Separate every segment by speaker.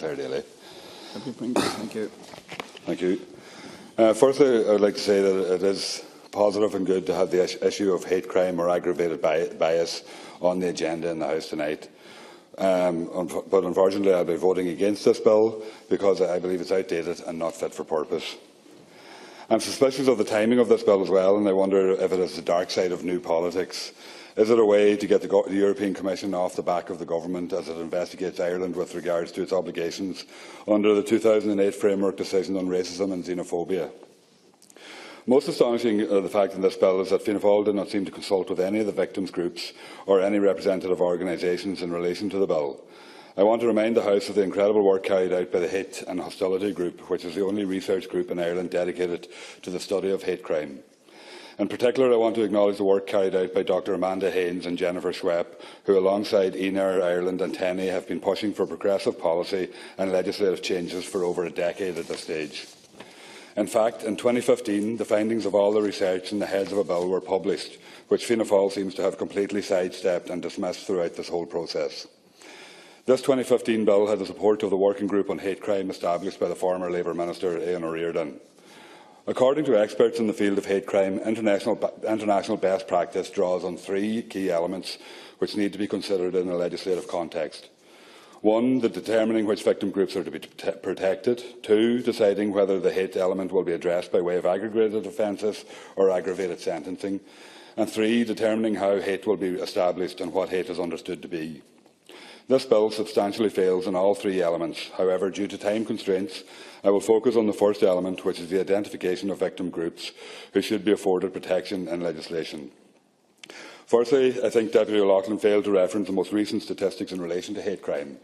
Speaker 1: Claire Daly.
Speaker 2: Thank you.
Speaker 1: Thank you. Firstly, I would like to say that it is positive and good to have the issue of hate crime or aggravated bias on the agenda in the House tonight. But unfortunately, I'll be voting against this bill because I believe it's outdated and not fit for purpose. I'm suspicious of the timing of this bill as well, and I wonder if it is the dark side of new politics. Is it a way to get the European Commission off the back of the government as it investigates Ireland with regards to its obligations under the 2008 Framework Decision on Racism and Xenophobia? Most astonishing the fact in this bill is that Fianna Fáil did not seem to consult with any of the victims' groups or any representative organisations in relation to the bill. I want to remind the House of the incredible work carried out by the Hate and Hostility Group, which is the only research group in Ireland dedicated to the study of hate crime. In particular, I want to acknowledge the work carried out by Dr Amanda Haynes and Jennifer Schwepp, who alongside ENAR Ireland and TENI have been pushing for progressive policy and legislative changes for over a decade at this stage. In fact, in 2015, the findings of all the research and the heads of a bill were published, which Fianna Fáil seems to have completely sidestepped and dismissed throughout this whole process. This 2015 bill had the support of the Working Group on Hate Crime established by the former Labour Minister Ian O'Riordan. According to experts in the field of hate crime, international best practice draws on three key elements which need to be considered in a legislative context. One, determining which victim groups are to be protected. Two, deciding whether the hate element will be addressed by way of aggregated offences or aggravated sentencing. And three, determining how hate will be established and what hate is understood to be. This bill substantially fails in all three elements. However, due to time constraints, I will focus on the first element, which is the identification of victim groups who should be afforded protection in legislation. Firstly, I think Deputy O'Loughlin failed to reference the most recent statistics in relation to hate crime.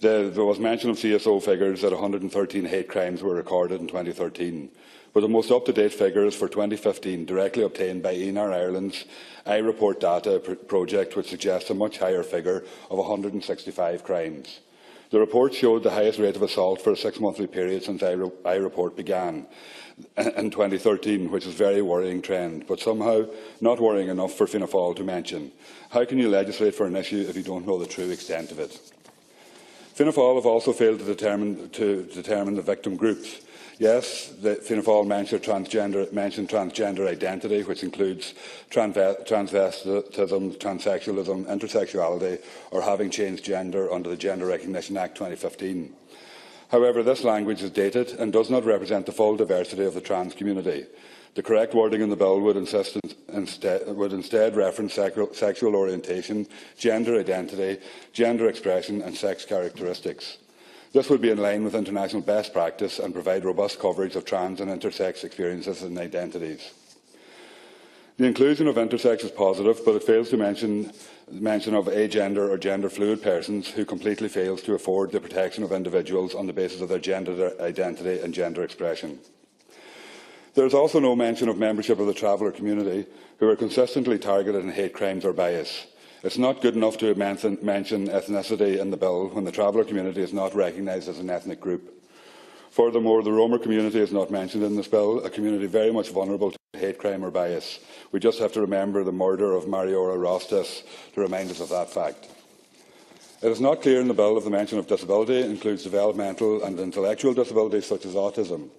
Speaker 1: There was mention of CSO figures that 113 hate crimes were recorded in 2013, but the most up-to-date figures for 2015 directly obtained by ENAR Ireland's iReport data project, which suggests a much higher figure of 165 crimes. The report showed the highest rate of assault for a six-monthly period since iReport began in 2013, which is a very worrying trend, but somehow not worrying enough for Fianna Fáil to mention. How can you legislate for an issue if you don't know the true extent of it? Fianna Fáil have also failed to determine the victim groups. Yes, Fianna Fáil mentioned transgender identity, which includes transvestism, transsexualism, intersexuality, or having changed gender under the Gender Recognition Act 2015. However, this language is dated and does not represent the full diversity of the trans community. The correct wording in the bill would instead reference sexual orientation, gender identity, gender expression and sex characteristics. This would be in line with international best practice and provide robust coverage of trans and intersex experiences and identities. The inclusion of intersex is positive, but it fails to mention of agender or gender-fluid persons who completely fails to afford the protection of individuals on the basis of their gender identity and gender expression. There is also no mention of membership of the traveller community, who are consistently targeted in hate crimes or bias. It's not good enough to mention ethnicity in the bill when the traveller community is not recognised as an ethnic group. Furthermore, the Roma community is not mentioned in this bill, a community very much vulnerable to hate crime or bias. We just have to remember the murder of Mariora Rostas to remind us of that fact. It is not clear in the bill if the mention of disability includes developmental and intellectual disabilities such as autism.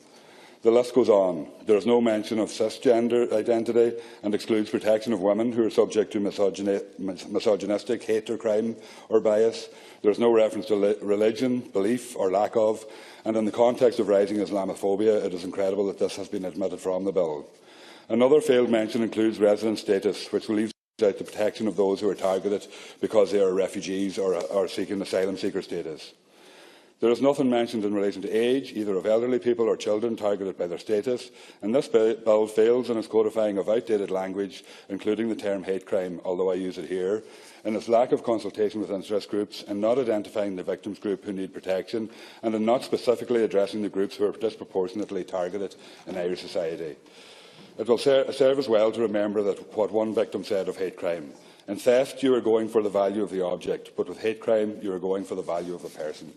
Speaker 1: The list goes on. There is no mention of cisgender identity and excludes protection of women who are subject to misogynistic hate or crime or bias. There is no reference to religion, belief or lack of, and in the context of rising Islamophobia, it is incredible that this has been omitted from the bill. Another failed mention includes resident status, which leaves out the protection of those who are targeted because they are refugees or are seeking asylum seeker status. There is nothing mentioned in relation to age, either of elderly people or children targeted by their status, and this bill fails in its codifying of outdated language, including the term hate crime, although I use it here, in its lack of consultation with interest groups, in not identifying the victims group who need protection, and in not specifically addressing the groups who are disproportionately targeted in Irish society. It will serve as well to remember that what one victim said of hate crime. In theft, you are going for the value of the object, but with hate crime, you are going for the value of the person.